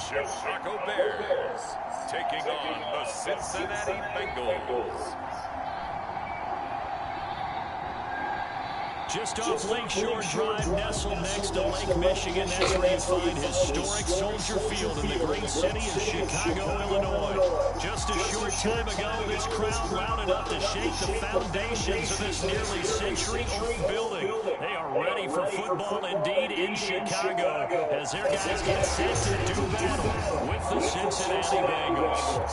Chicago Bears taking on the Cincinnati Bengals. Just off Lakeshore Drive, nestled next to Lake Michigan. That's where you find historic Soldier Field in the great city of Chicago, Illinois. Just a short time ago, this crowd loud enough to shake the foundations of this nearly century-old building. They are ready for football indeed in Chicago as their guys get set to do battle with the Cincinnati Bengals.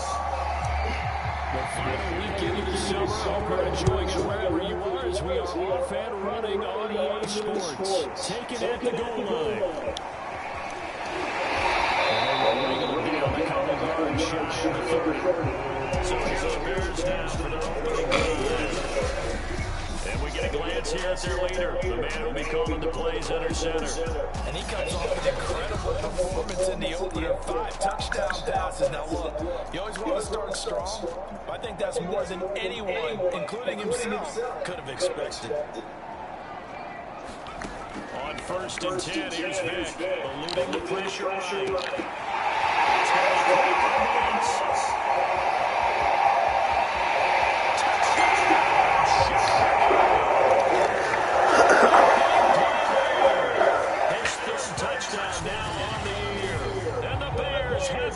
The final weekend of the summer. Hope you're enjoying it wherever you are as we are off and running on EA Sports. Taken at the goal line. And they will wriggle it down the couple yard shot in the 30. So it's the Bears now for their opening drive. And we get a glance here at their leader, the man who will be calling the plays under center. And he comes off an incredible performance in the opener. 5 touchdown passes. Now look, you always want to start strong. I think that's more than anyone, including himself, could have expected. On 1st and 10, here's Vick, eluding the pressure right.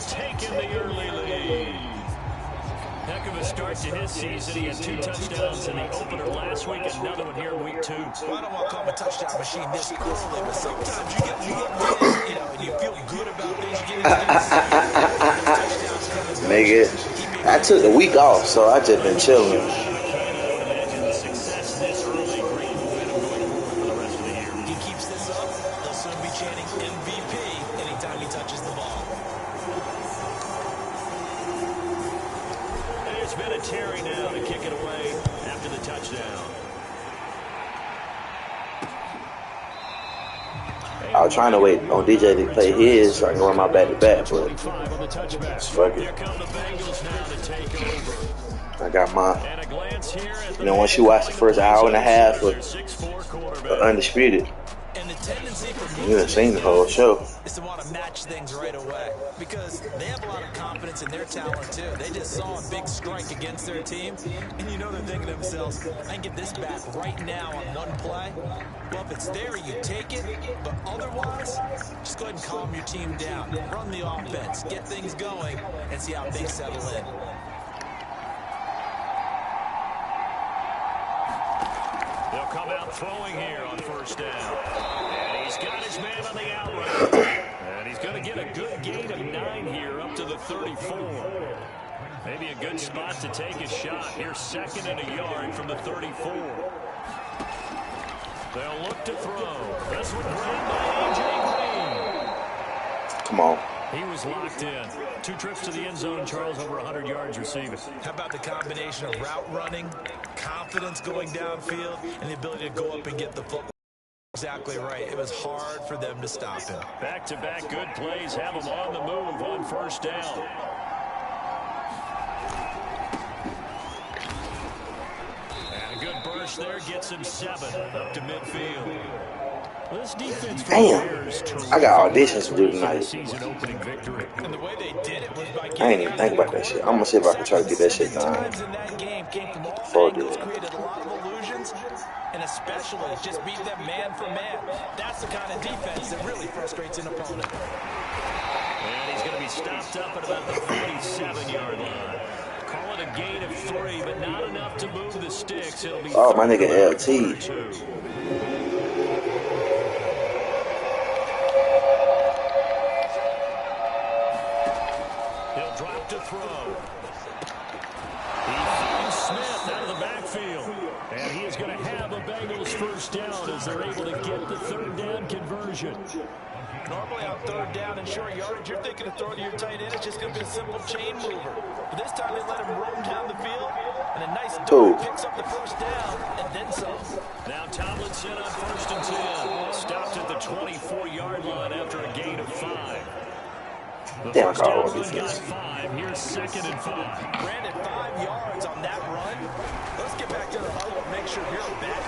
Taken the early lead. Heck of a start to his season. He had 2 touchdowns in the opener last week, another one here in week 2. Well, I don't want to call him a touchdown machine this early, but sometimes you get motivated, and you feel good about things. You get Nigga, I took the week off, so I just been chilling. Imagine the success this early. Great momentum going forward for the rest of the year. He keeps this up, they'll soon be chanting MVP anytime he touches the ball. There's been a Terry now to kick it away after the touchdown. I was trying to wait on DJ to play his so I can run my back-to-back, but fuck it. I got my, once you watch the first hour and a half of Undisputed, you done seen the whole show. Is to want to match things right away because they have a lot of confidence in their talent too. They just saw a big strike against their team, and they're thinking to themselves, I can get this back right now on one play. Well, if it's there, you take it, but otherwise, just go ahead and calm your team down. Run the offense, get things going, and see how things settle in. They'll come out throwing here on 1st down. And he's got his man on the out route. And he's going to get a good gain of 9 here up to the 34. Maybe a good spot to take a shot. Here's 2nd and a yard from the 34. They'll look to throw. This one grabbed by A.J. Green. Come on. He was locked in. 2 trips to the end zone, Charles, over 100 yards receiving. How about the combination of route running, confidence going downfield, and the ability to go up and get the football? Exactly right. It was hard for them to stop him. Back-to-back good plays have him on the move on 1st down. And a good burst there gets him 7 up to midfield. This defense for Damn, Bears, I got auditions to do tonight. season opening victory. And the way they did it was by I ain't even think about that shit. I'm gonna see if I can try to get that shit done. Fuck it. Created a lot of illusions, and especially just beat them man for man. That's the kind of defense that really frustrates an opponent. And he's going to be stopped up at about the 47-yard line. Call it a gain of 3, but not enough to move the sticks. It'll be my nigga LT. He'll drop to throw. He finds Smith out of the backfield. And he is going to have a Bengals 1st down as they're able to get the 3rd down conversion. Normally on 3rd down and short yardage, you're thinking of throwing to your tight end. It's just going to be a simple chain mover. But this time they let him roam down the field, and a nice dart picks up the 1st down, and then some. Now Tomlinson on 1st and 10. Stopped at the 24-yard line after a gain of 5. The Damn, first down run got 5. Here's 2nd and 5. Brandon, 5 yards on that run. Let's get back to the huddle and make sure you're back.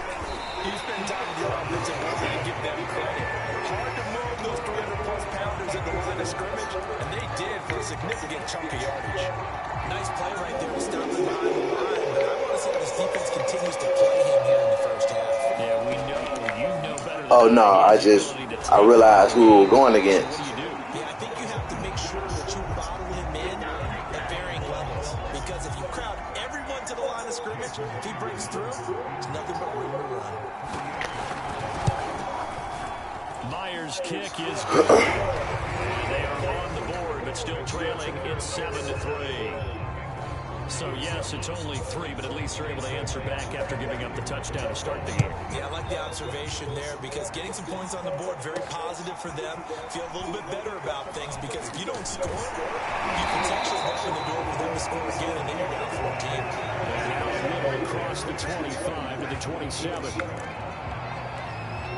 You spend time with your offensive line and give them credit. Hard to move those 300-plus pounders in the the line of scrimmage, and they did for a significant chunk of yardage. Nice play right there to stop him behind the line, but I want to see how this defense continues to play him here in the first half. Yeah, we know you know better than Oh no, I realized who we were going against. Yeah, I think you have to make sure that you bottle him in at varying levels, because if you crowd everyone to the line of scrimmage, if he breaks through, it's nothing but room to run. Myers' kick is good. And they are on the board, but still trailing. It's 7-3. So, yes, it's only 3, but at least they're able to answer back after giving up the touchdown to start the game. Yeah, I like the observation there, because getting some points on the board, very positive for them. Feel a little bit better about things, because if you don't score, you potentially open the door for them to score again, and then you're down 14. And now Little across the 25 to the 27.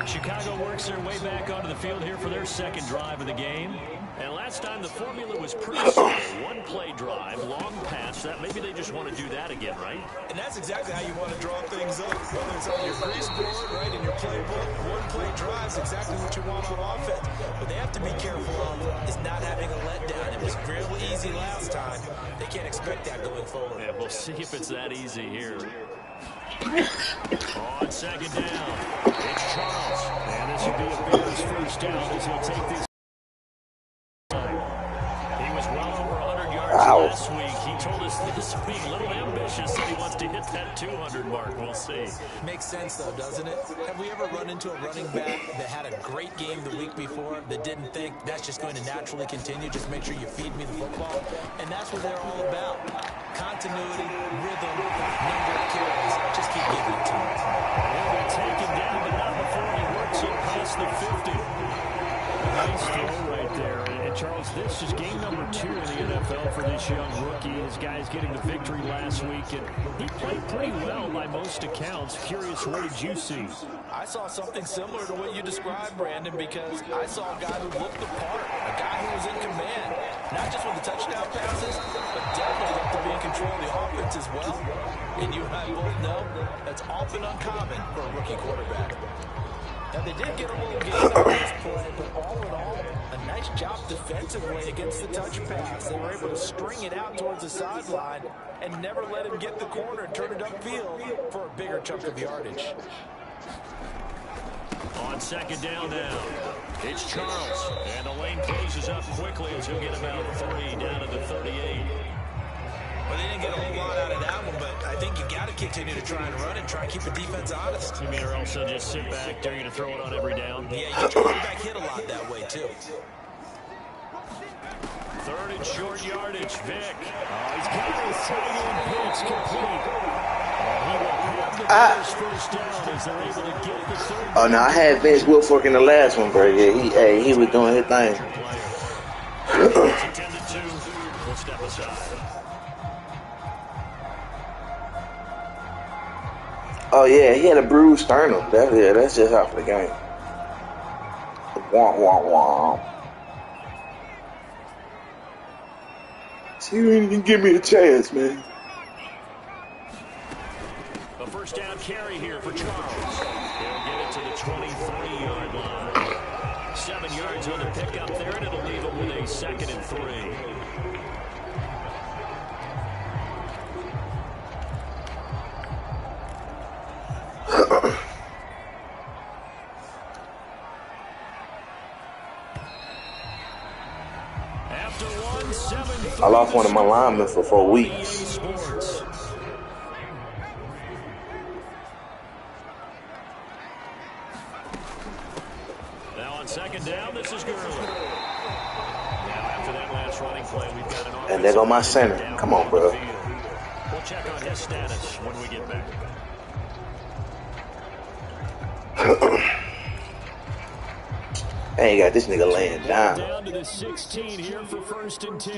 Chicago works their way back onto the field here for their second drive of the game. And last time the formula was pretty simple. One play drive, long pass. That maybe they just want to do that again, right? And that's exactly how you want to draw things up. Whether it's on your grease board, right, in your playbook, one play drive is exactly what you want on offense. What they have to be careful of is not having a letdown. It was real easy last time. They can't expect that going forward. Yeah, we'll see if it's that easy here. On second down, it's Charles. And this will be a Bears first down as he'll take this. He was well over 100 yards last week. He told us this week, a little ambitious, that he wants to hit that 200 mark. We'll see. Makes sense, though, doesn't it? Have we ever run into a running back that had a great game the week before that didn't think that's just going to naturally continue? Just make sure you feed me the football. And that's what they're all about. Continuity, rhythm, number of carries. Just keep giving it to him. He'll be taken down, but not before he works it past the 50. Nice throw right there. And Charles, this is game number 2 in the NFL for this young rookie. His guys getting the victory last week, and he played pretty well by most accounts. Curious, what did you see? I saw something similar to what you described, Brandon, because I saw a guy who looked the part, a guy who was in command, not just with the touchdown passes, but definitely got to be in control of the offense as well. And you and I both know that's often uncommon for a rookie quarterback. Now, they did get a little gain on this play, but all in all, a nice job defensively against the touch pass. They were able to string it out towards the sideline and never let him get the corner and turn it upfield for a bigger chunk of yardage. On second down now, it's Charles. And the lane closes up quickly as he'll get about 3 down to the 38. Well, they didn't get a whole lot out of that one, but I think you got to continue to try and run and try and keep the defense honest. You mean, or else they'll just sit back, dare you to throw it on every down? Yeah, you get your quarterback hit a lot that way, too. 3rd and short yardage, Vic. He's got his tight end pitch complete. He will have the first down as they're able to get the 3rd. Oh no, I had Vince Wilfork in the last one, bro. Yeah, he was doing his thing. It's a 10-2. We'll step aside. Oh yeah, he had a bruised sternum. That's just out for the game. Wah wah wah. See, you can give me a chance, man. A first down carry here for Charles. He'll get it to the 23-yard line. 7 yards on the pickup there, and it'll leave him with a 2nd and 3. I lost one of my linemen for 4 weeks. Now on second down, this is Gurley. Now after that last running play, we've got an and there go my center. Come on, bro. We'll check on his status when we get back. I ain't got this nigga laying down. Down to the 16 here for 1st and 10.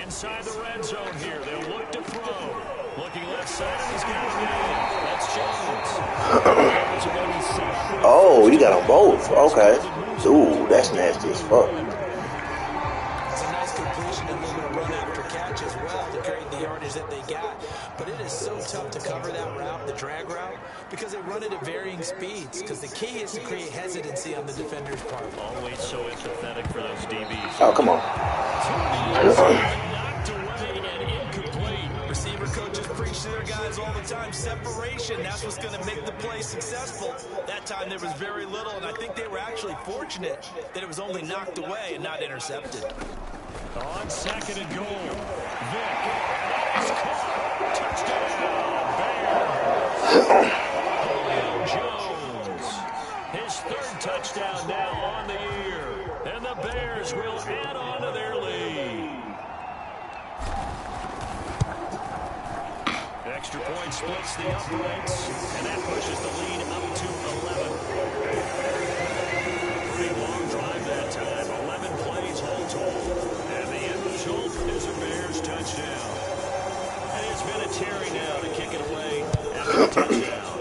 Inside the red zone here. They'll look to throw. Looking left side, and he's got a man. That's Jones. Oh, you got them both. Okay. Ooh, that's nasty as fuck. It's a nice completion and a little bit of run after catch as well to create the yardage that they got. But it is so tough to cover that route, the drag route, because they run it at varying speeds. Because the key is to create hesitancy on the defender's part. Always so empathetic for those DBs. Oh, come on. Knocked away and incomplete. Receiver coaches preach to their guys all the time. Separation, that's what's going to make the play successful. That time there was very little, and I think they were actually fortunate that it was only knocked away and not intercepted. On 2nd and goal, Vic, and it's caught. Touchdown, Bears. Julio Jones, his 3rd touchdown now on the year, and the Bears will add on to their lead. Extra point splits the uprights, and that pushes the lead up to 11. Pretty long drive that time, 11 plays all told. And the end result is a Bears touchdown. And it's been a Terry now to kick it away after the touchdown.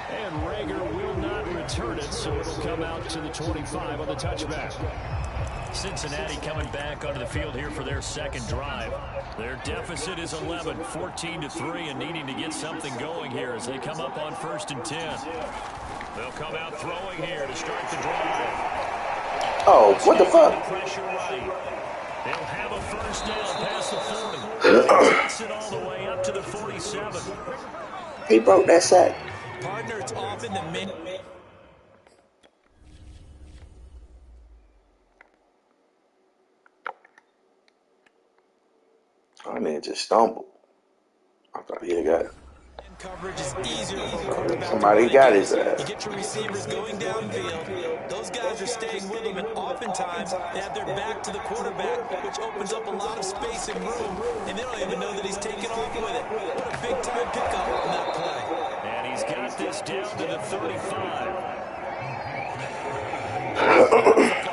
And Rager will not return it, so it'll come out to the 25 on the touchback. Cincinnati coming back onto the field here for their 2nd drive. Their deficit is 11, 14-3, and needing to get something going here as they come up on 1st and 10. They'll come out throwing here to start the drive. Oh, what the fuck? Pressure right. They'll have a 1st down past the 40. They takes it all the way up to the 47. He broke that sack. Partner, it's off in the mid. I mean, just stumbled. I thought he had got it. Coverage is easier for a quarterback. Somebody got his ass. You get your receivers going downfield. Those guys are staying with them, and oftentimes they have their back to the quarterback, which opens up a lot of space and room, and they don't even know that he's taking off with it. What a big-time pickup on that play. And he's got this down to the 35.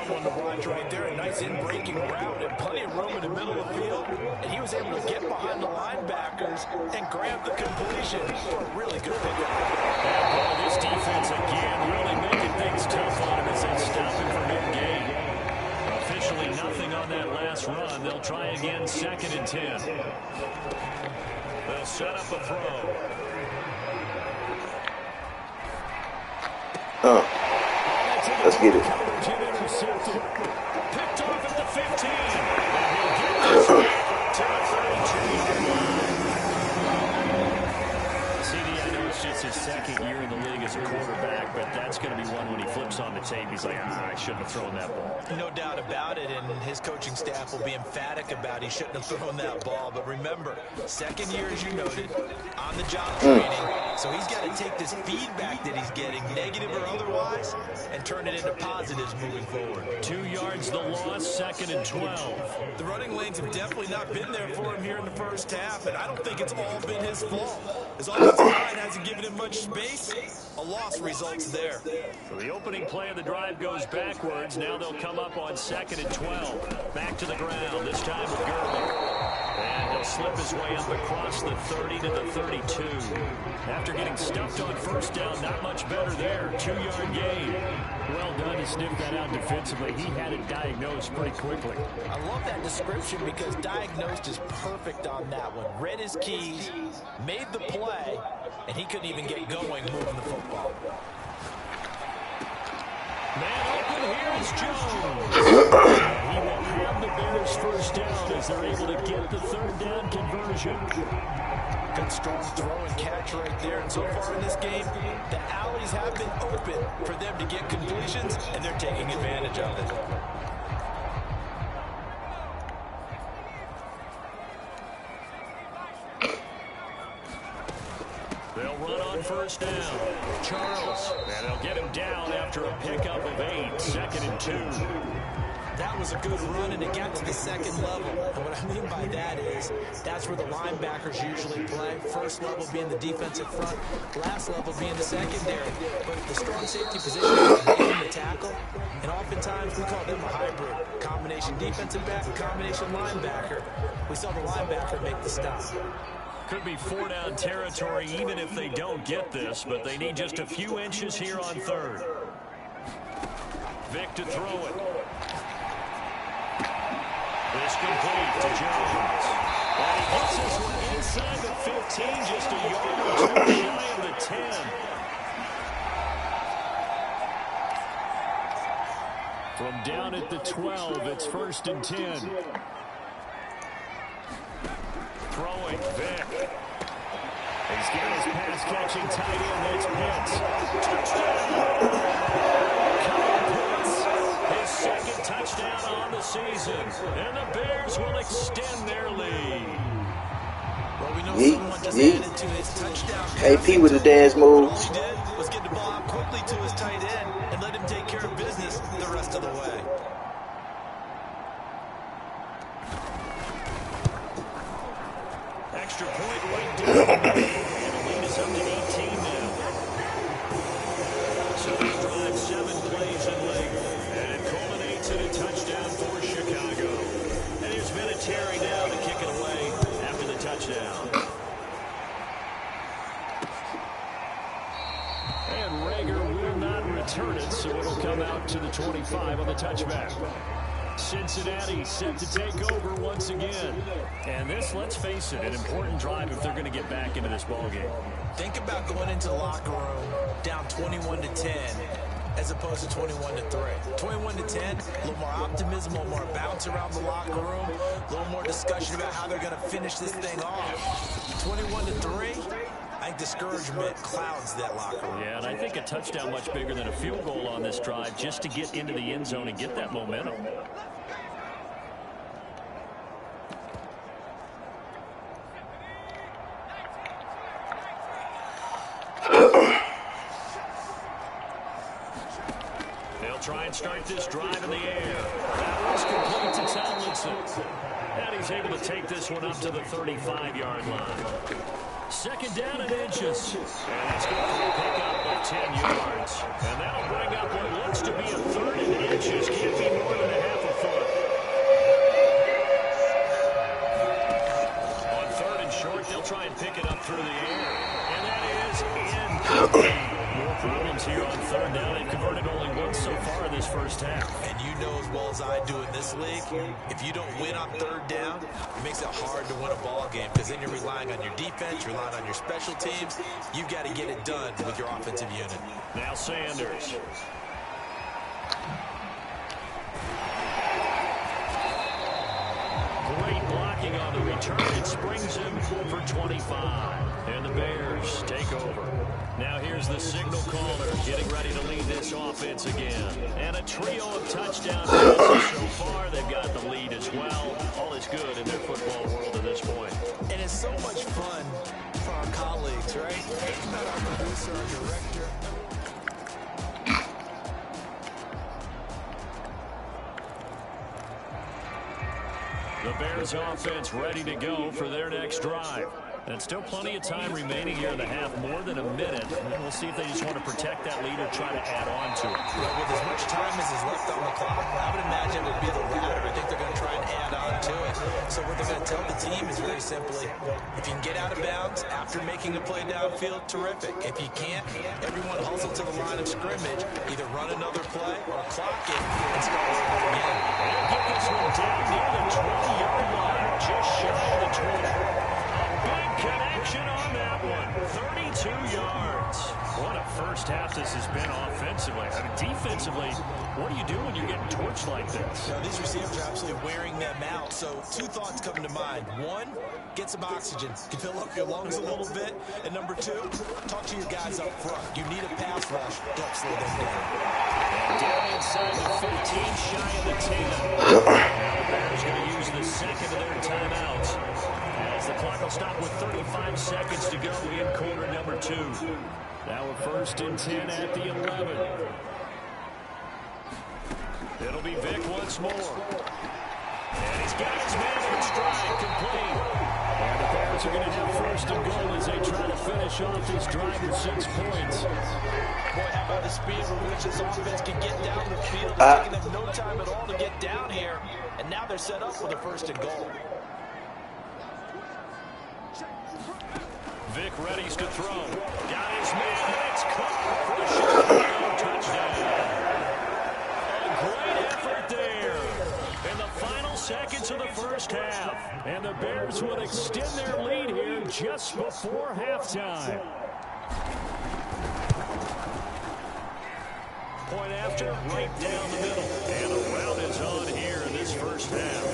On the watch right there, a nice in-breaking route and plenty of room in the middle of the field, and he was able to get behind the linebackers and grab the completion for a really good pickup. And this defense again really making things tough on him as they stop him for mid-game. Officially nothing on that last run. They'll try again 2nd and 10. They'll set up a throw. Let's get it. Picked off at the 15. And he'll get this to the 32. CD, I know it's just his 2nd year in the league as a quarterback, but that's going to be one when he flips on the tape. He's like, I shouldn't have thrown that ball. No doubt about it, and his coaching staff will be emphatic about he shouldn't have thrown that ball. But remember, 2nd year, as you noted, on-the-job training. So he's got to take this feedback that he's getting, negative or otherwise, and turn it into positives moving forward. 2 yards the loss, 2nd and 12. The running lanes have definitely not been there for him here in the 1st half, and I don't think it's all been his fault. His offensive line hasn't given him much space. A loss results there. So the opening play of the drive goes backwards. Now they'll come up on 2nd and 12. Back to the ground, this time with Gurley. And he'll slip his way up across the 30 to the 32. After getting stuffed on 1st down, not much better there. 2-yard gain. Well done to sniff that out defensively. He had it diagnosed pretty quickly. I love that description because diagnosed is perfect on that one. Read his keys, made the play, and he couldn't even get going moving the football. Man open, here is Jones. He will have the Bears 1st down as they're able to get the 3rd down conversion. Good strong throw and catch right there. And so far in this game, the alleys have been open for them to get completions, and they're taking advantage of it. They'll run on 1st down. Charles. And they'll get him down after a pickup of 8. 2nd and 2. That was a good run, and it got to the 2nd level. And what I mean by that is that's where the linebackers usually play. 1st level being the defensive front, last level being the secondary. But the strong safety position is making the tackle, and oftentimes we call them a hybrid. Combination defensive back, combination linebacker. We saw the linebacker make the stop. Could be 4-down territory even if they don't get this, but they need just a few inches here on 3rd. Vic to throw it. It's complete to Jones. And he gets this one inside the 15, just a yard or two shy of the 10. From down at the 12, it's 1st and 10. Throwing, Vick. He's got his pass-catching tight end. That's Pitts. Touchdown! His second touchdown on the season. And the Bears will extend their lead. Well, we know someone just added to his touchdown. AP with the dance moves. All he did was get the ball out quickly to his tight end and let him take care of business the rest of the way. Extra point right down. And the lead is up to 18 now. So they drive 7 plays in length. And it culminates in a touchdown for Chicago. And here's Vinatieri now to kick it away after the touchdown. And Rager will not return it, so it'll come out to the 25 on the touchback. Cincinnati set to take over once again. And this, let's face it, an important drive if they're going to get back into this ballgame. Think about going into the locker room down 21-10 as opposed to 21-3. 21-10, a little more optimism, a little more bounce around the locker room, a little more discussion about how they're going to finish this thing off. 21-3, I think discouragement clouds that locker room. Yeah, and I think a touchdown much bigger than a field goal on this drive just to get into the end zone and get that momentum. They'll try and start this drive in the air. That was complete to Tomlinson. And he's able to take this one up to the 35-yard line. 2nd down and inches. And it's good for a pickup of 10 yards. And that'll bring up what looks to be a 3rd and inches. Can't be more than a half a foot. On 3rd and short, they'll try and pick it up through the air. And that is incomplete. More problems here on 3rd down. They've converted only once so far in this first half. And you know as well as I do in this league, if you don't win on 3rd down, it makes it hard to win a ball game because then you're relying on your defense, you're relying on your special teams. You've got to get it done with your offensive unit. Now Sanders. Great blocking on the return. It springs him for 25. And the Bears take over. Now here's the signal caller getting ready to lead this offense again. And a trio of touchdown passes so far. They've got the lead as well. All is good in their football world at this point. And it's so much fun for our colleagues, right? Think about our producer, our director. The Bears offense ready to go for their next drive. And still plenty of time remaining here in the half, more than a minute. And we'll see if they just want to protect that lead or try to add on to it. Well, with as much time as is left on the clock, I would imagine it would be the latter. I think they're going to try and add on to it. So what they're going to tell the team is very simply, if you can get out of bounds after making a play downfield, terrific. If you can't, everyone hustle to the line of scrimmage, either run another play or clock it and start over again. And get this one down near the 20-yard line, just shy of the 20. Big connection on that one. 32 yards. What a first half this has been offensively. I mean, defensively, what do you do when you're getting torched like this? You know, these receivers are absolutely wearing them out. So 2 thoughts come to mind. 1, get some oxygen. You fill up your lungs a little bit. And number 2, talk to your guys up front. You need a pass rush. Don't slow them down. And down inside the 15, shy of the 10. Now the Bears going to use the second of their timeouts. As the clock will stop with 35 seconds to go in quarter number 2. Now we're 1st and 10 at the 11. It'll be Vick once more. And he's got his man in stride, complete. And the Bears are going to have 1st and goal as they try to finish off this drive with 6 points. Boy, how about the speed with which this offense can get down the field? It's taking them no time at all to get down here. And now they're set up with a 1st and goal. Vick readies to throw. Got his man, and it's caught for a Chicago touchdown. A great effort there. In the final seconds of the first half. And the Bears will extend their lead here just before halftime. Point after, right down the middle. And a rout is on here in this first half.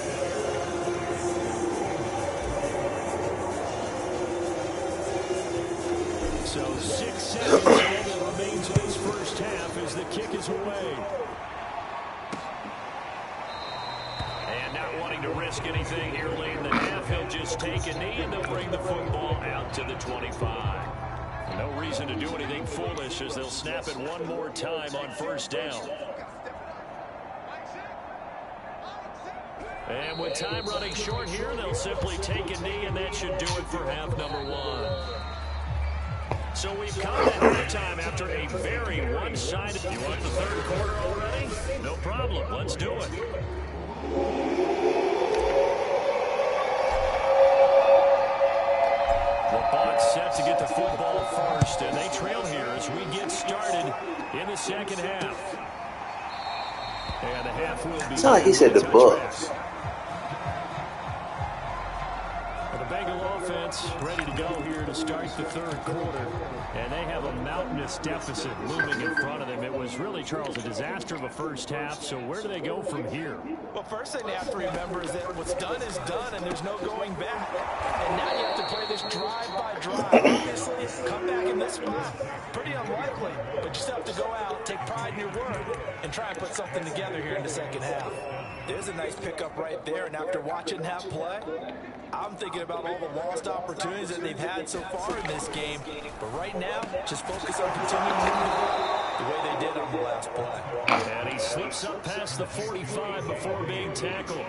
So 6 seconds all that remains in this first half as the kick is away. And not wanting to risk anything here late in the half, he'll just take a knee and they'll bring the football out to the 25. No reason to do anything foolish as they'll snap it one more time on first down. And with time running short here, they'll simply take a knee, and that should do it for half number 1. So we've come to halftime after a very one-sided. You want the third quarter already? No problem. Let's do it. The Bucs set to get the football first, and they trail here as we get started in the second half. And the half will be. It's not like he said the Bucs. The Bengal offense ready to go here to start the third quarter. And they have a mountainous deficit looming in front of them. It was really, Charles, a disaster of a first half. So where do they go from here? Well, first thing they have to remember is that what's done is done, and there's no going back. And now you have to play this drive by drive. Obviously, come back in this spot. Pretty unlikely, but you still have to go out, take pride in your work, and try and put something together here in the second half. There's a nice pickup right there, and after watching that play, I'm thinking about all the lost opportunities that they've had so far in this game. But right now, just focus on continuing to move the way they did on the last play. And he slips up past the 45 before being tackled.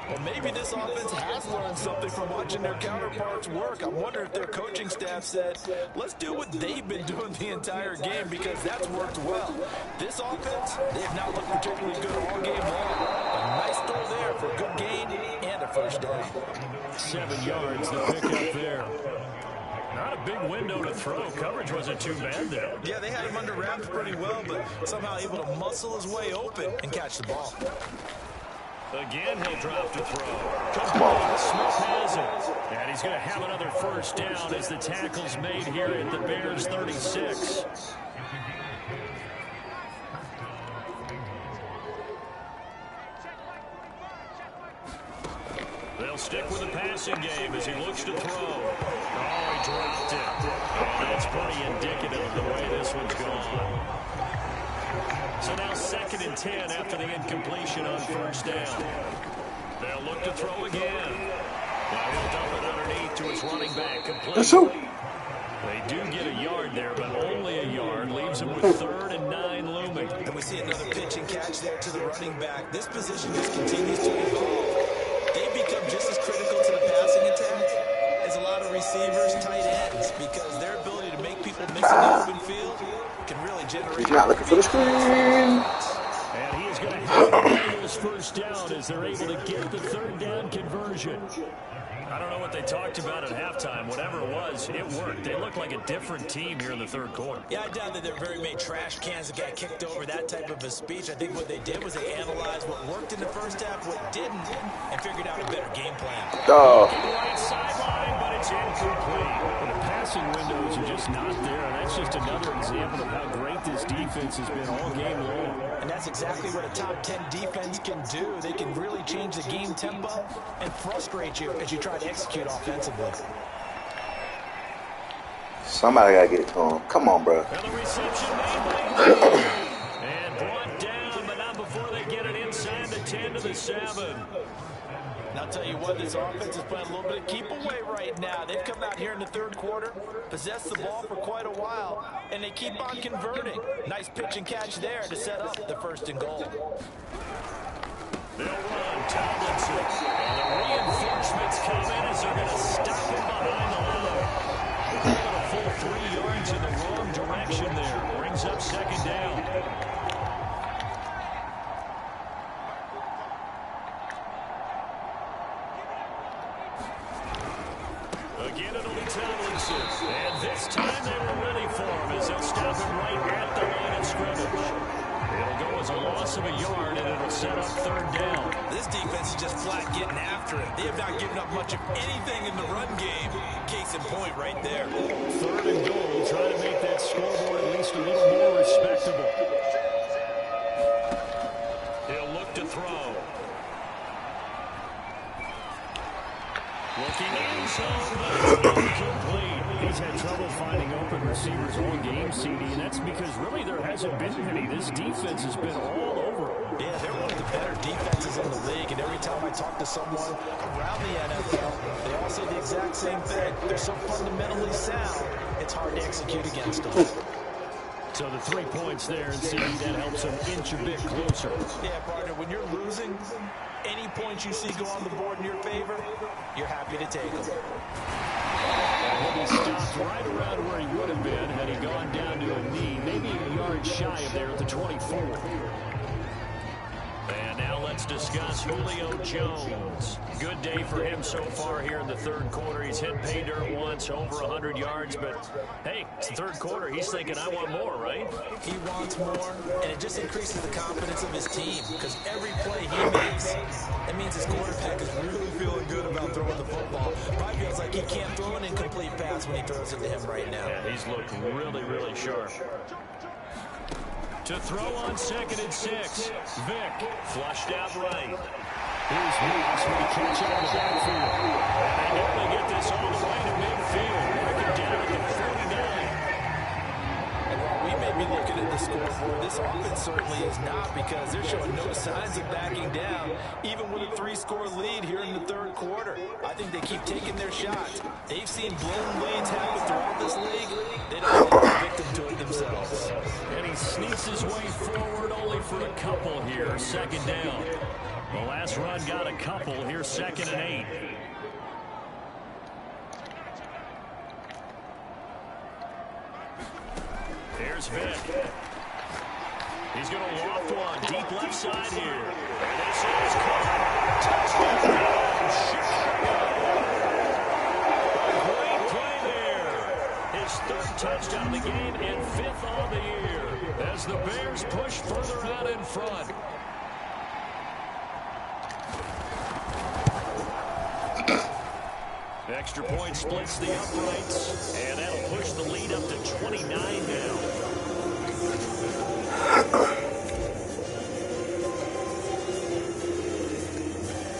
Well, maybe this offense has learned something from watching their counterparts work. I wonder if their coaching staff said, let's do what they've been doing the entire game, because that's worked well. This offense, they have not looked particularly good all game long. A nice throw there for a good gain and a first down. 7 yards to pick up there. Not a big window to throw. Coverage wasn't too bad there. Yeah, they had him under wraps pretty well, but somehow able to muscle his way open and catch the ball. Again, he'll drop to throw. Smith has it. And he's going to have another first down as the tackle's made here at the Bears 36. They'll stick with the passing game as he looks to throw. Oh, he dropped it. And that's pretty indicative of the way this one's gone. So now 2nd and 10 after the incompletion on first down. They'll look to throw again. Now he'll dump it underneath to his running back completely. They do get a yard there, but only a yard. Leaves him with 3rd and 9 looming. And we see another pitch and catch there to the running back. This position just continues to evolve. They become just as critical to the passing attack as a lot of receivers, tight ends, because their ability to make people miss in the open field can really generate. He's not looking for the screen. And he is going to have his first down as they're able to get the 3rd down conversion. I don't know what they talked about at halftime. Whatever it was, it worked. They look like a different team here in the third quarter. Yeah, I doubt that there very many trash cans that got kicked over, that type of a speech. I think what they did was they analyzed what worked in the first half, what didn't, and figured out a better game plan. Oh. Right sideline, but it's incomplete. And the passing windows are just not there. And that's just another example of how great this defense has been all game long. And that's exactly what a top 10 defense can do. They can really change the game tempo and frustrate you as you try to execute offensively. Somebody gotta get it to him. Come on, bro. And the reception made by and brought down, but not before they get it inside the 10 to the 7. And I'll tell you what, this offense is playing a little bit of keep away right now. They've come out here in the third quarter, possessed the ball for quite a while, and they keep on converting. Nice pitch and catch there to set up the 1st and goal. They'll run Tomlinson, and the reinforcements come in as they're going to stop him behind the line. A full 3 yards in the wrong direction there. Brings up 2nd down. Again, it'll be Tomlinson. And this time they were ready for him as they'll stop him right at the line of scrimmage. It'll go was a loss of a yard, and it'll set up third down. This defense is just flat getting after it. They have not given up much of anything in the run game. Case in point right there. Third and goal, trying to make that scoreboard at least a little more respectable. He'll look to throw. Looking in zone, but it's incomplete. He's had trouble finding open receivers all game, CD, and that's because really there hasn't been any. This defense has been all over him. Yeah, they're one of the better defenses in the league, and every time I talk to someone around the NFL, they all say the exact same thing. They're so fundamentally sound, it's hard to execute against them. So the 3 points there, and CD, that helps them inch a bit closer. Yeah, partner, when you're losing, any points you see go on the board in your favor, you're happy to take them. And he stopped right around where he would have been had he gone down to a knee, maybe a yard shy of there at the 24. And now let's discuss Julio Jones. Good day for him so far here in the third quarter. He's hit pay dirt once, over 100 yards, but hey, it's the third quarter. He's thinking, I want more, right? He wants more, and it just increases the confidence of his team because every play he makes, it means his quarterback is really feeling good about throwing the football. Probably feels like he can't throw an incomplete pass when he throws it to him right now. Yeah, he's looked really, really sharp. To throw on 2nd and 6. Vick flushed out right. Here's Moss with a catch out of the backfield. And they nearly get this all the way to midfield. Marking down at the 49. And while we may be looking at the scoreboard, this offense certainly is not because they're showing no signs of backing down, even with a 3-score lead here in the third quarter. I think they keep taking their shots. They've seen blown leads happen throughout this league. They don't fall victim to it themselves. And he sneaks his way forward only for a couple here. 2nd down. The last run got a couple. Here's 2nd and 8. Here's Vick. He's going to loft one deep left side here. And this is caught. Touchdown, Chicago. Great play there. His 3rd touchdown of the game and 5th on the year as the Bears push further out in front. Extra point splits the uprights, and that'll push the lead up to 29 now.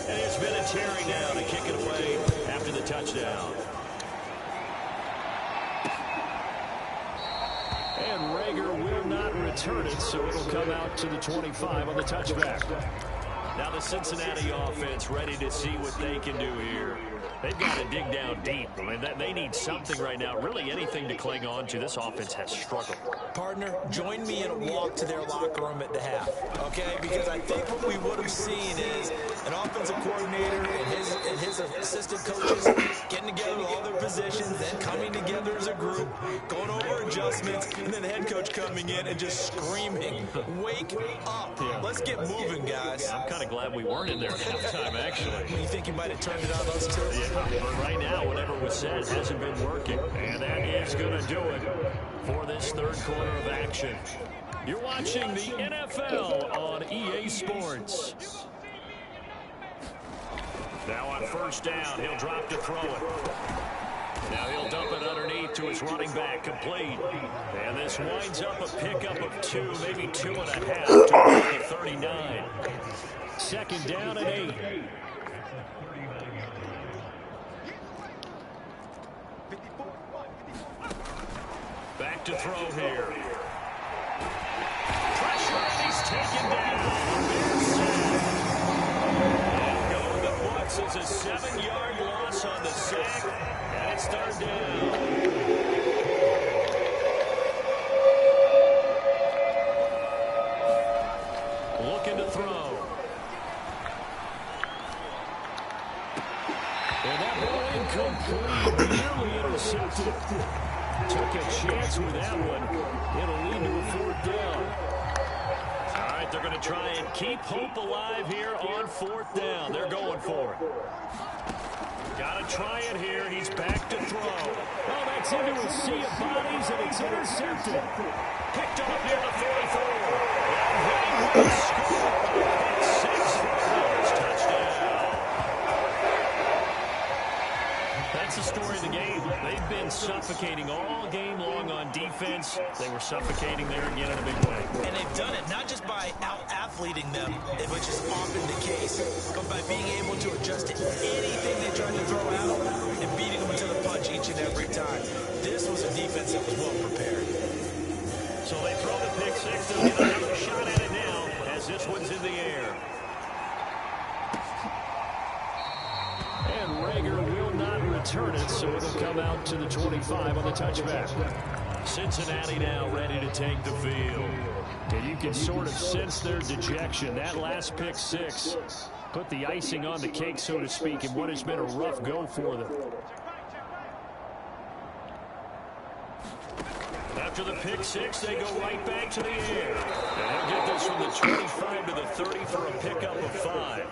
And it's been a Terry down to kick it away after the touchdown. And Rager will not return it, so it'll come out to the 25 on the touchback. Now the Cincinnati offense ready to see what they can do here. They've got to dig down deep. I mean, they need something right now, really anything to cling on to. This offense has struggled. Partner, join me in a walk to their locker room at the half, okay? Because I think what we would have seen is an offensive coordinator and his assistant coaches getting together with all their positions, then coming together as a group, going over adjustments, and then the head coach coming in and just screaming, wake up. Yeah. Let's get moving, guys. I'm kind of glad we weren't in there at halftime, actually. You think you might have turned it on us, too? Yeah, but right now, whatever was said hasn't been working. And that is going to do it for this third quarter of action. You're watching the NFL on EA Sports. Now on 1st down, he'll drop to throw it. Now he'll dump it underneath to his running back, complete. And this winds up a pickup of 2, maybe 2.5 to the 39. 2nd down and 8. Back to throw here. Pressure, and he's taken down. And go to the books as a 7-yard loss on the sack. And it's 3rd down. Looking to throw. And that ball incomplete. Nearly intercepted. Took a chance with that one. It'll lead to a 4th down. All right, they're going to try and keep hope alive here on 4th down. They're going for it. Got to try it here. He's back to throw. Oh, that's into a sea of bodies, and it's intercepted. Picked up near the 44. And That's the story of the game. They've been suffocating all game long on defense. They were suffocating there again in a big way. And they've done it not just by out-athleting them, which is often the case, but by being able to adjust to anything they try to throw at them and beating them to the punch each and every time. This was a defense that was well prepared. So they throw the pick six. They'll get another shot at it now as this one's in the air. And Rager will not return it, so it'll come out to the 25 on the touchback. Cincinnati now ready to take the field. And you can sort of sense their dejection. That last pick six put the icing on the cake, so to speak, in what has been a rough go for them. After the pick six, they go right back to the air. And they'll get this from the 25 to the 30 for a pickup of 5.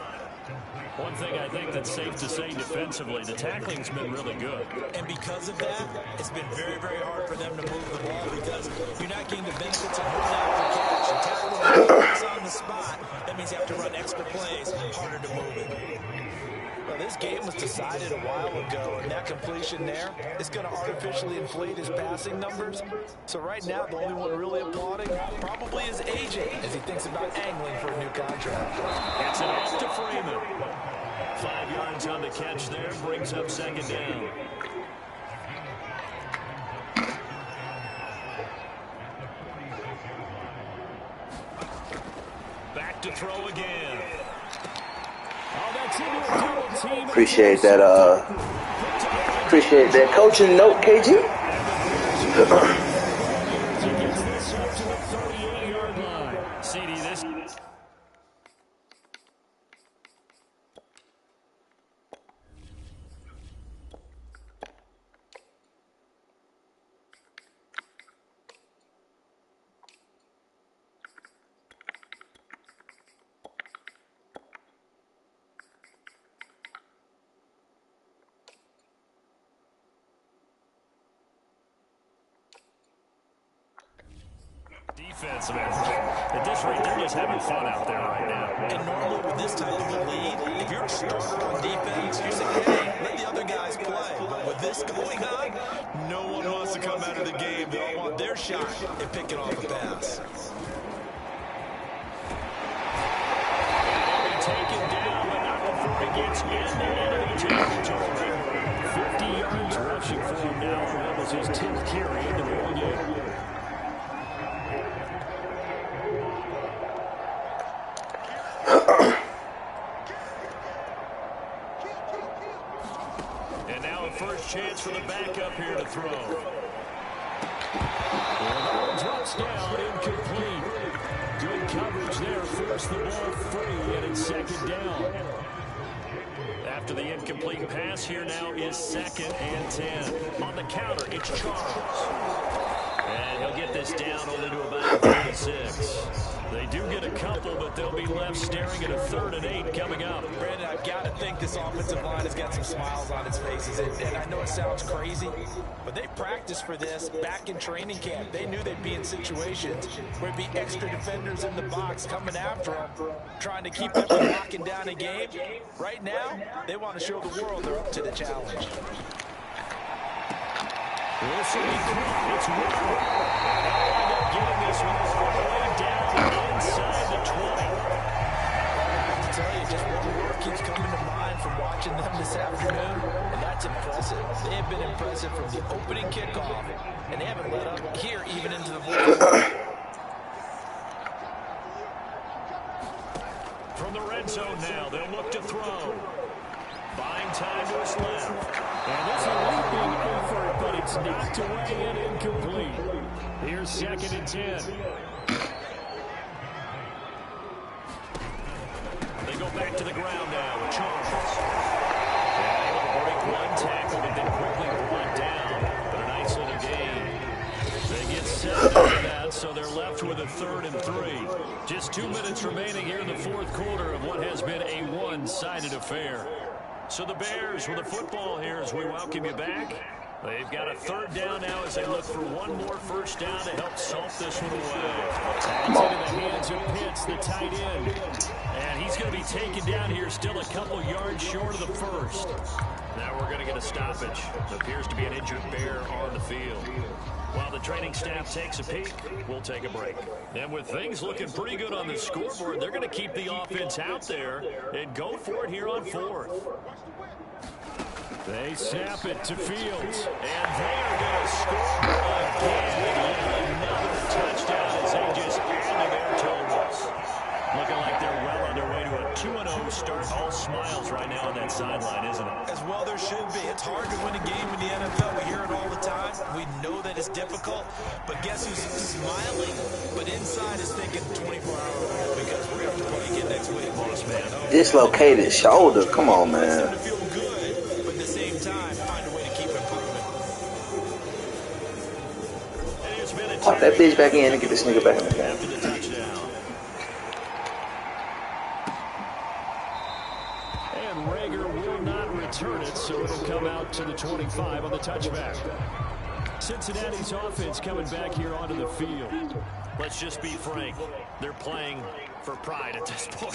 One thing I think that's safe to say defensively, the tackling's been really good. And because of that, it's been very, very hard for them to move the ball because you're not getting the benefits of holding out for cash and tackling the on the spot. That means you have to run extra plays, harder to move it. Well, this game was decided a while ago, and that completion there is going to artificially inflate his passing numbers. So right now, the only one really applauding probably is AJ as he thinks about angling for a new contract. It's an off to Freeman. 5 yards on the catch there, brings up second down. Back to throw again. Appreciate that coaching note, KG. Defensive effort. At this rate, they're just having fun out there right now. And normally with this type of a lead, if you're a starter on defense, you're saying, hey, let the other guys play. But with this going on, no one wants to come out of the game. They all want their shot at picking off a pass. They'll be taken down, but not before he gets into enemy territory. 50 yards rushing for him now. That was his 10th carry in the ball game. Chance for the backup here to throw. Touchdown, incomplete. Good coverage there. Forced the ball free, and it's second down. After the incomplete pass, here now is 2nd and 10. On the counter, it's Charles. And he'll get this down only to about 36. They do get a couple, but they'll be left staring at a 3rd and 8 coming up. Brandon, I've got to think this offensive line has got some smiles on its faces. And I know it sounds crazy, but they practiced for this back in training camp. They knew they'd be in situations where there'd be extra defenders in the box coming after them, trying to keep them from locking down a game. Right now, they want to show the world they're up to the challenge. This will be quick. It's Wood. Getting this one all the way down inside the 20. I tell you, just one word keeps coming to mind from watching them this afternoon, and that's impressive. They have been impressive from the opening kickoff, and they haven't let up here even into the fourth quarter. From the red zone now, they'll look to throw. Buying time to his left. And this is a leaping effort, but it's knocked away and incomplete. Here's 2nd and 10. They go back to the ground now with Charles. And able to break one tackle, but then quickly brought down. But a nice little gain. They get set after that, so they're left with a 3rd and 3. Just 2 minutes remaining here in the 4th quarter of what has been a one-sided affair. So the Bears with the football here as we welcome you back. They've got a third down now as they look for one more first down to help salt this one away. That's into the hands of Pitts, the tight end. And he's going to be taken down here, still a couple yards short of the first. Now we're going to get a stoppage. Appears to be an injured bear on the field. While the training staff takes a peek, we'll take a break. And with things looking pretty good on the scoreboard, they're going to keep the offense out there and go for it here on fourth. They snap it to Fields, and they're going to score again. Another touchdown as they just add to their totals. Looking like they're well on their way to a 2-0 start. All smiles right now on that sideline, isn't it? As well there should be. It's hard to win a game in the NFL. We hear it all the time. We know that it's difficult. But guess who's smiling, but inside is thinking 24-hour because we're going to play again next week. Boss man. Dislocated shoulder. Come on, man. To feel good, but at the same time, find a way to keep improving. Pop that bitch back in and get this nigga back in the game. After the touchdown. And Rager will not return it, so it'll come out to the 25 on the touchback. Cincinnati's offense coming back here onto the field. Let's just be frank. They're playing for pride at this point.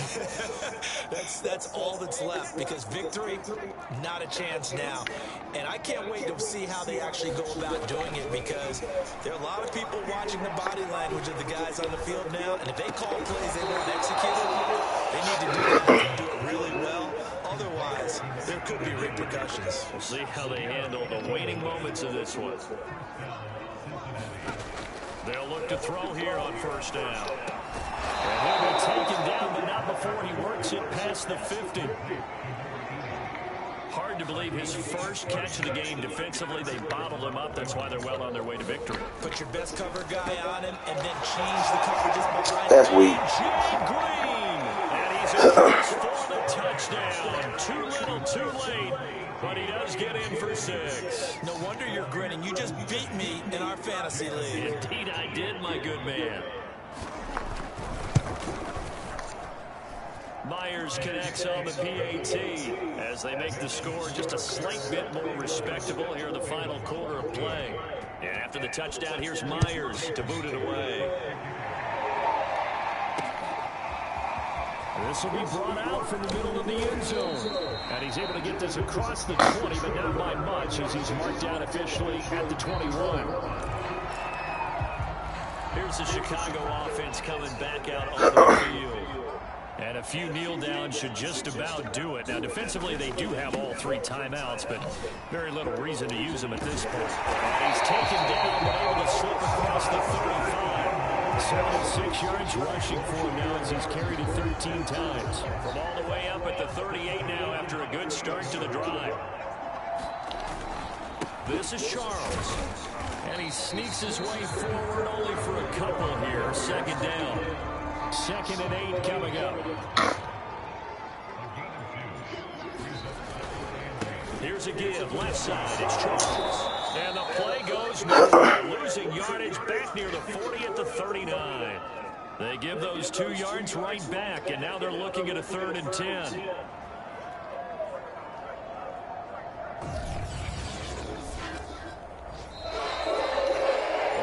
That's all that's left because victory, not a chance now. And I can't wait to see how they actually go about doing it because there are a lot of people watching the body language of the guys on the field now. And if they call plays they weren't executed, they need to do that and do it really well. Otherwise, there could be repercussions. We'll see how they handle the waning moments of this one. They'll look to throw here on first down. And he'll be taken down, but not before he works it past the 50. Hard to believe his first catch of the game defensively. They bottled him up. That's why they're well on their way to victory. Put your best cover guy on him and then change the coverages behind That's him. weak. Jay Green. And he's across for the touchdown. Too little, too late. But he does get in for 6. No wonder you're grinning. You just beat me in our fantasy league. Indeed I did, my good man. Myers connects on the PAT as they make the score just a slight bit more respectable here in the final quarter of play. And after the touchdown, here's Myers to boot it away. This will be brought out from the middle of the end zone. And he's able to get this across the 20, but not by much as he's marked down officially at the 21. Here's the Chicago offense coming back out on the field. And a few kneel downs should just about do it. Now, defensively, they do have all 3 timeouts, but very little reason to use them at this point. And he's taken down, but able to slip across the 35. Solid 6 yards rushing for him now as he's carried it 13 times. From all the way up at the 38 now after a good start to the drive. This is Charles. And he sneaks his way forward only for a couple here. Second down. 2nd and 8 coming up. Here's a give. Left side. It's Charles. And the play goes nowhere. Losing yardage back near the 40 at the 39. They give those 2 yards right back, and now they're looking at a 3rd and 10.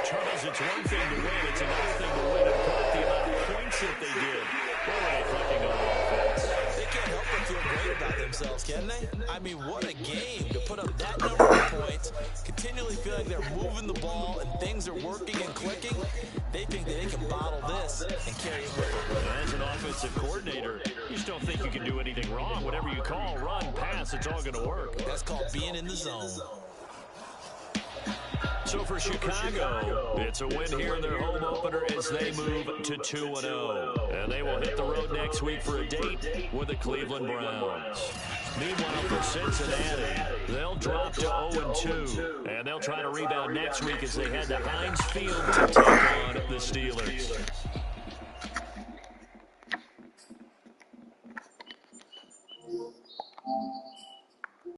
Charles, it's one thing to win. It's another thing to win and put up the amount of points that they did. What were they clicking on offense? They can't help but feel great about themselves, can they? I mean, what a game to put up that number of points, continually feel like they're moving the ball and things are working and clicking. They think that they can bottle this and carry it with them. As an offensive coordinator, you just don't think you can do anything wrong. Whatever you call, run, pass, it's all going to work. That's called being in the zone. So for Chicago, it's a win here in their home opener as they move to 2-0. And they will hit the road next week for a date with the Cleveland Browns. Meanwhile, for Cincinnati, they'll drop to 0-2. And they'll try to rebound next week as they head to Heinz Field to take on the Steelers.